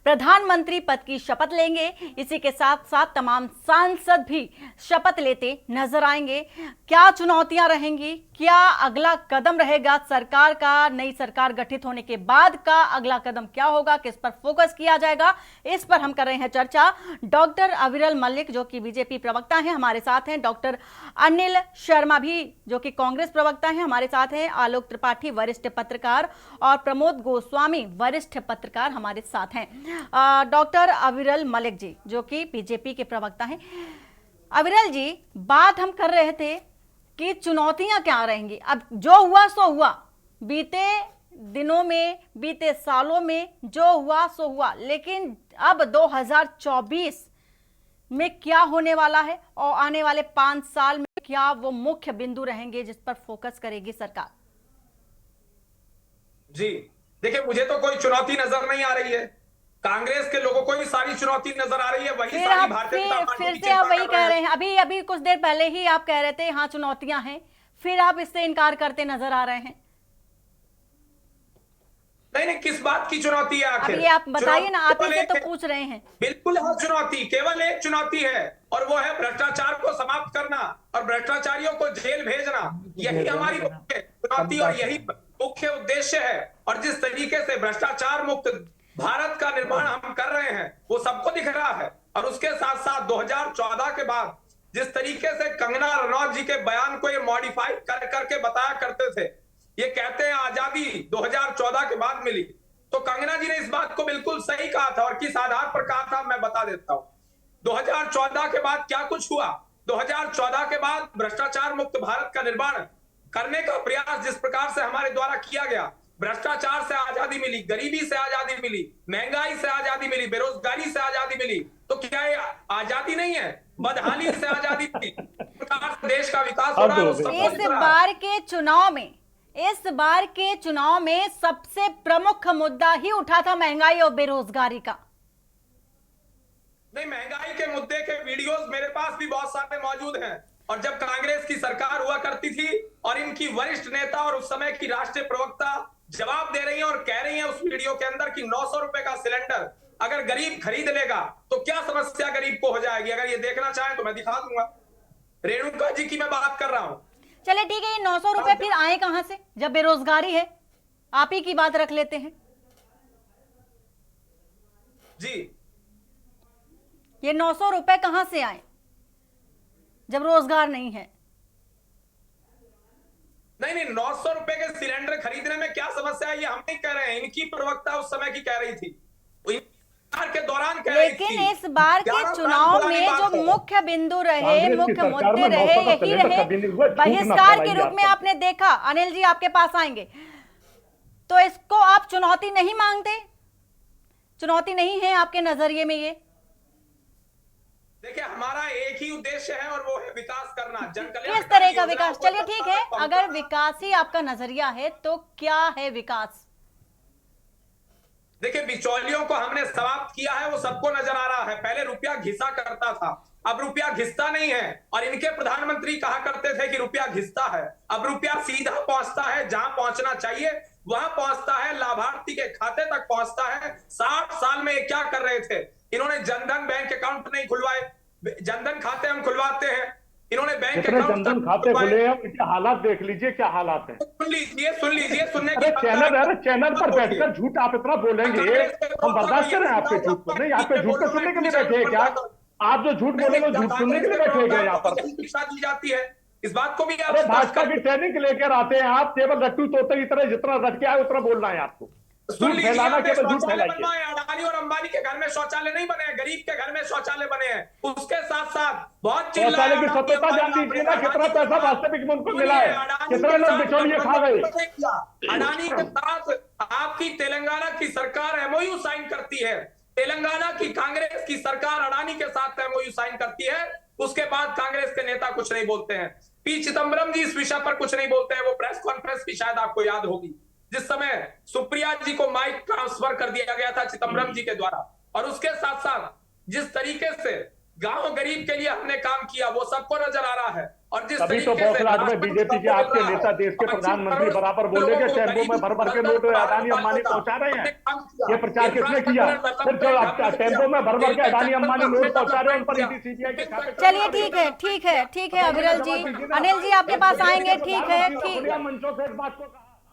प्रधानमंत्री पद की शपथ लेंगे, इसी के साथ साथ तमाम सांसद भी शपथ लेते नजर आएंगे। क्या चुनौतियां रहेंगी, क्या अगला कदम रहेगा सरकार का, नई सरकार गठित होने के बाद का अगला कदम क्या होगा, किस पर फोकस किया जाएगा, इस पर हम कर रहे हैं चर्चा। डॉक्टर अविरल मलिक जो कि बीजेपी प्रवक्ता हैं हमारे साथ हैं, डॉक्टर अनिल शर्मा भी जो कि कांग्रेस प्रवक्ता हैं हमारे साथ हैं, आलोक त्रिपाठी वरिष्ठ पत्रकार और प्रमोद गोस्वामी वरिष्ठ पत्रकार हमारे साथ हैं। डॉक्टर अविरल मलिक जी जो कि बीजेपी के प्रवक्ता हैं। अविरल जी, बात हम कर रहे थे कि चुनौतियां क्या रहेंगी। अब जो हुआ सो हुआ, बीते दिनों में, बीते सालों में जो हुआ सो हुआ, लेकिन अब 2024 में क्या होने वाला है और आने वाले 5 साल में क्या वो मुख्य बिंदु रहेंगे जिस पर फोकस करेगी सरकार? जी देखिए, मुझे तो कोई चुनौती नजर नहीं आ रही है। कांग्रेस के लोगों को ही सारी चुनौती नजर आ रही है। वही फिर सारी आप भारतीय जनता पार्टी फिर की से आप चिंता वही कर कह रहे रहे हैं। अभी अभी कुछ देर पहले ही आप कह रहे थे हाँ चुनौतियां हैं, फिर आप इससे इनकार करते नजर आ रहे हैं। नहीं नहीं, किस बात की चुनौती है आखिर? अब ये आप बताइए ना, आप केवल इसे एक तो है। पूछ रहे हैं। बिल्कुल है चुनौती, केवल एक चुनौती है, और वो है भ्रष्टाचार को समाप्त करना और भ्रष्टाचारियों को जेल भेजना। यही हमारी मुख्य चुनौती और यही मुख्य उद्देश्य है। और जिस तरीके से भ्रष्टाचार मुक्त भारत का निर्माण हम कर रहे हैं वो सबको दिख रहा है। और उसके साथ साथ 2014 के बाद जिस तरीके से कंगना रनौत जी के बयान को ये मॉडिफाई कर करके बताया करते थे, ये कहते हैं आजादी 2014 के बाद मिली, तो कंगना जी ने इस बात को बिल्कुल सही कहा था। और किस आधार पर कहा था मैं बता देता हूं। 2014 के बाद क्या कुछ हुआ? 2014 के बाद भ्रष्टाचार मुक्त भारत का निर्माण करने का प्रयास जिस प्रकार से हमारे द्वारा किया गया, भ्रष्टाचार से आजादी मिली, गरीबी से आजादी मिली, महंगाई से आजादी मिली, बेरोजगारी से आजादी मिली, तो क्या ये आजादी नहीं है? बदहाली से आजादी मिली, प्रकार से देश का विकास हो रहा है। वो सबको इस दिख रहा है। बार के चुनाव में सबसे प्रमुख मुद्दा ही उठा था महंगाई और बेरोजगारी का। नहीं, महंगाई के मुद्दे के वीडियोस मेरे पास भी बहुत सारे मौजूद हैं। और जब कांग्रेस की सरकार हुआ करती थी और इनकी वरिष्ठ नेता और उस समय की राष्ट्रीय प्रवक्ता जवाब दे रही हैं और कह रही हैं उस वीडियो के अंदर कि 900 रुपए का सिलेंडर अगर गरीब खरीद लेगा तो क्या समस्या गरीब को हो जाएगी। अगर ये देखना चाहें तो मैं दिखा दूंगा। रेणुका जी की मैं बात कर रहा हूं। चले ठीक है, ये 900 रुपए फिर आए कहां से जब बेरोजगारी है? आप ही की बात रख लेते हैं। जी, ये 900 रुपए कहां से आए जब रोजगार नहीं है? नहीं, 900 रुपए के सिलेंडर खरीदने में क्या समस्या है ये हम नहीं कह रहे हैं, इनकी प्रवक्ता उस समय की कह रही थी, के दौरान कह रही थी। लेकिन इस बार के चुनाव में जो मुख्य बिंदु रहे, मुख्य मुद्दे रहे, यही रहे। बहिष्कार के रूप में आपने देखा, अनिल जी आपके पास आएंगे, तो इसको आप चुनौती नहीं मांगते? चुनौती नहीं है आपके नजरिए में ये? देखिए, हमारा एक ही उद्देश्य है और वो है विकास करना, किस तरह का विकास? चलिए ठीक है, अगर विकास ही आपका नजरिया है तो क्या है विकास? देखिए, बिचौलियों को हमने समाप्त किया है, वो सबको नजर आ रहा है। पहले रुपया घिसा करता था, अब रुपया घिसता नहीं है। और इनके प्रधानमंत्री कहा करते थे कि रुपया घिसता है, अब रुपया सीधा पहुंचता है, जहां पहुंचना चाहिए वहां पहुंचता है, लाभार्थी के खाते तक पहुंचता है। 60 साल में ये क्या कर रहे थे? इन्होंने जनधन बैंक अकाउंट नहीं खुलवाए, जनधन खाते हम खुलवाते हैं, इन्होंने बैंक जनधन खाते खुले हैं, इनके हालात देख लीजिए क्या हालात हैं। सुन लीजिए सुनने अरे चैनल पर बैठकर झूठ आप इतना बोलेंगे, हम बर्दाश्त करें आपके झूठ को? नहीं, आपके झूठ को सुनने के लिए बैठे हैं क्या? आप जो झूठ बोलेंगे झूठ सुनने के लिए बैठे हैं यहाँ पर? शिक्षा दी जाती है, इस बात को भी आप भाजपा की ट्रेनिंग लेकर आते हैं आप, केवल रट्टू तोते की तरह जितना रट के आए उतना बोलना है आपको। सुन लीजिए, फैलाना केवल झूठ फैलाइए। अडानी और अंबानी के घर में शौचालय नहीं बने हैं, गरीब के घर में शौचालय बने हैं। उसके साथ साथ बहुत शौचालय की सत्यता जान लीजिए ना, कितना पैसा वास्तविक में उनको मिला है, कितने लोग बिचौलिए खा गए। अडानी के साथ आपकी तेलंगाना की सरकार एमओयू साइन करती है, तेलंगाना की कांग्रेस की सरकार अडानी के साथ एमओयू साइन करती है। उसके बाद कांग्रेस के नेता कुछ नहीं बोलते हैं। पी चिदम्बरम जी इस विषय पर कुछ नहीं बोलते हैं। वो प्रेस कॉन्फ्रेंस भी शायद आपको याद होगी जिस समय सुप्रिया जी को माइक ट्रांसफर कर दिया गया था चिदम्बरम जी के द्वारा। और उसके साथ साथ जिस तरीके से गांव गरीब के लिए हमने काम किया वो सबको नजर आ रहा है। और जिस तभी तो बौखलाहट में बीजेपी के आपके नेता देश के प्रधानमंत्री बराबर बोलेंगे टेम्पो में भर भर के नोट अडानी अंबानी पहुंचा रहे हैं। ये प्रचार किसने किया? फिर जो टेम्पो में भर भर के अडानी अंबानी नोट पहुंचा रहे हैं उन पर ईडी सीबीआई के खाते। चलिए ठीक है अविरल जी, अनिल जी आपके पास आएंगे।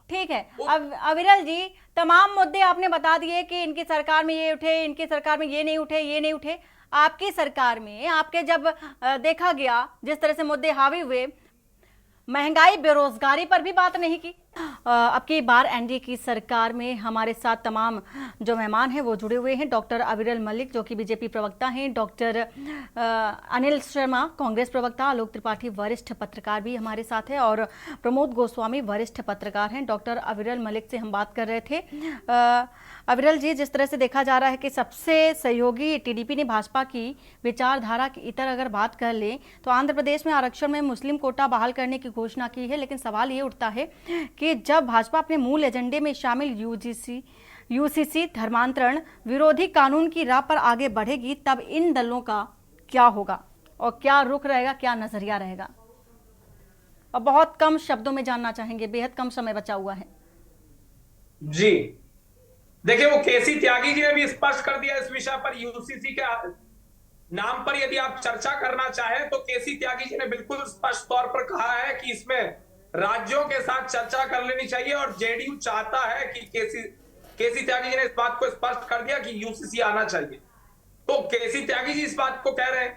ठीक है अब अविरल जी, तमाम मुद्दे आपने बता दिए कि इनकी सरकार में ये उठे, इनकी सरकार में ये नहीं उठे। आपकी सरकार में आपके जब देखा गया जिस तरह से मुद्दे हावी हुए, महंगाई बेरोजगारी पर भी बात नहीं की, अब की बार एनडीए की सरकार में हमारे साथ तमाम जो मेहमान हैं वो जुड़े हुए हैं। डॉक्टर अविरल मलिक जो कि बीजेपी प्रवक्ता हैं, डॉक्टर अनिल शर्मा कांग्रेस प्रवक्ता, आलोक त्रिपाठी वरिष्ठ पत्रकार भी हमारे साथ है और प्रमोद गोस्वामी वरिष्ठ पत्रकार हैं। डॉक्टर अविरल मलिक से हम बात कर रहे थे। अविरल जी, जिस तरह से देखा जा रहा है कि सबसे सहयोगी टीडीपी ने भाजपा की विचारधारा की इतर अगर बात कर लें तो आंध्र प्रदेश में आरक्षण में मुस्लिम कोटा बहाल करने की घोषणा की है, लेकिन सवाल ये उठता है कि जब भाजपा अपने मूल एजेंडे में शामिल यूसीसी धर्मांतरण विरोधी कानून की राह पर आगे बढ़ेगी, तब इन दलों का क्या होगा और क्या रुख रहेगा, क्या नजरिया रहेगा? और बहुत कम शब्दों में जानना चाहेंगे, बेहद कम समय बचा हुआ है। जी देखिए, वो केसी त्यागी जी ने भी स्पष्ट कर दिया इस विषय पर। यूसीसी के नाम पर यदि आप चर्चा करना चाहें तो केसी त्यागी जी ने बिल्कुल स्पष्ट तौर पर कहा है कि इसमें राज्यों के साथ चर्चा कर लेनी चाहिए और जेडीयू चाहता है कि केसी त्यागी जी ने इस बात को स्पष्ट कर दिया कि यूसीसी आना चाहिए। तो केसी त्यागी जी इस बात को कह रहे हैं,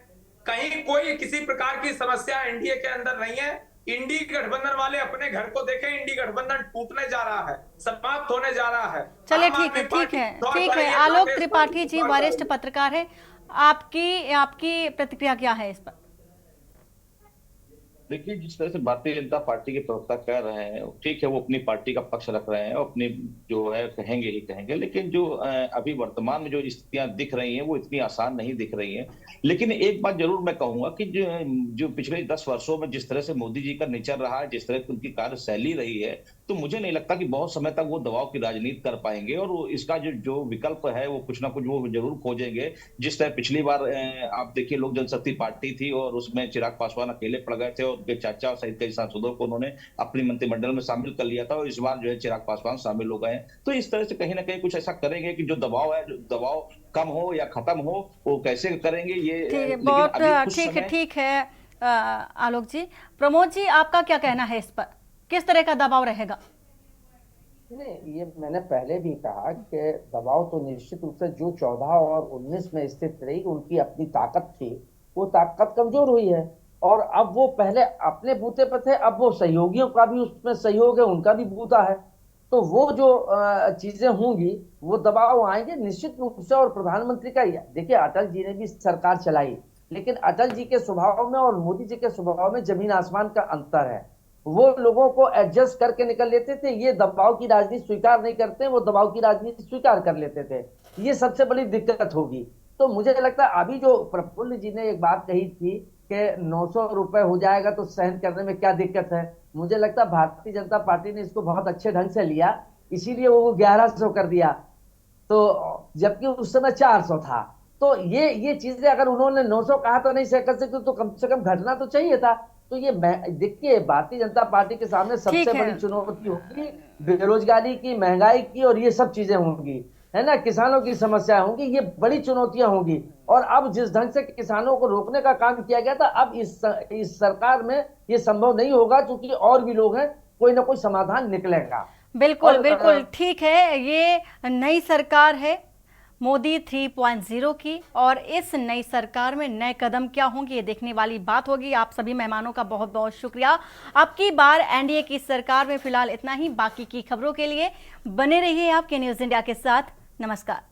कहीं कोई किसी प्रकार की समस्या एनडीए के अंदर नहीं है। इंडी गठबंधन वाले अपने घर को देखें, इंडी गठबंधन टूटने जा रहा है, समाप्त होने जा रहा है। चलिए ठीक है। आलोक त्रिपाठी जी वरिष्ठ पत्रकार है, आपकी प्रतिक्रिया क्या है इस पर? देखिए, जिस तरह से भारतीय जनता पार्टी के प्रवक्ता कह रहे हैं, ठीक है, वो अपनी पार्टी का पक्ष रख रहे हैं और अपनी जो है कहेंगे ही कहेंगे, लेकिन जो अभी वर्तमान में जो स्थितियां दिख रही हैं वो इतनी आसान नहीं दिख रही हैं। लेकिन एक बात जरूर मैं कहूंगा कि जो पिछले 10 वर्षों में जिस तरह से मोदी जी का नेचर रहा है, जिस तरह की उनकी कार्यशैली रही है, तो मुझे नहीं लगता कि बहुत समय तक वो दबाव की राजनीति कर पाएंगे और इसका जो विकल्प है वो कुछ ना कुछ वो जरूर खोजेंगे। जिस तरह पिछली बार आप देखिए लोक जनशक्ति पार्टी थी और उसमें चिराग पासवान अकेले पड़ गए थे और उनके चाचा सहित कई सांसदों को उन्होंने अपनी मंत्रिमंडल में शामिल कर लिया था और इस बार जो है चिराग पासवान शामिल हो गए हैं। तो इस तरह से कहीं ना कहीं कुछ ऐसा करेंगे कि जो दबाव है, जो दबाव कम हो या खत्म हो, वो कैसे करेंगे ये बहुत ठीक है। आलोक जी, प्रमोद जी, आपका क्या कहना है इस पर, किस तरह का दबाव रहेगा? नहीं, ये मैंने पहले भी कहा कि दबाव तो निश्चित रूप से जो 14 और 19 में स्थित रही, उनकी अपनी ताकत थी, वो ताकत कमजोर हुई है और अब वो पहले अपने बूते पर थे, अब वो सहयोगियों का भी उसमें सहयोग है, उनका भी बूता है। तो वो जो चीजें होंगी वो दबाव आएंगे निश्चित रूप से। और प्रधानमंत्री का देखिए, अटल जी ने भी सरकार चलाई, लेकिन अटल जी के स्वभाव में और मोदी जी के स्वभाव में जमीन आसमान का अंतर है। वो लोगों को एडजस्ट करके निकल लेते थे, ये दबाव की राजनीति स्वीकार नहीं करते, वो दबाव की राजनीति स्वीकार कर लेते थे। ये सबसे बड़ी दिक्कत होगी। तो मुझे लगता है अभी जो प्रफुल्ल जी ने एक बात कही थी कि 900 रुपए हो जाएगा तो सहन करने में क्या दिक्कत है, मुझे लगता है भारतीय जनता पार्टी ने इसको बहुत अच्छे ढंग से लिया, इसीलिए वो 1100 कर दिया, तो जबकि उस समय 400 था। तो ये चीजें अगर उन्होंने 900 कहा तो नहीं सह कर सकते, तो कम से कम घटना तो चाहिए था। तो ये देखिए, भारतीय जनता पार्टी के सामने सबसे बड़ी चुनौती होगी बेरोजगारी की, महंगाई की, और ये सब चीजें होंगी, है ना, किसानों की समस्या होंगी, ये बड़ी चुनौतियां होंगी। और अब जिस ढंग से किसानों को रोकने का काम किया गया था, अब इस सरकार में ये संभव नहीं होगा, क्योंकि और भी लोग हैं, कोई ना कोई समाधान निकलेगा। बिल्कुल ठीक है। ये नई सरकार है मोदी 3.0 की, और इस नई सरकार में नए कदम क्या होंगे ये देखने वाली बात होगी। आप सभी मेहमानों का बहुत बहुत शुक्रिया। अब की बार एनडीए की सरकार में फिलहाल इतना ही। बाकी की खबरों के लिए बने रहिए आपके न्यूज़ इंडिया के साथ। नमस्कार।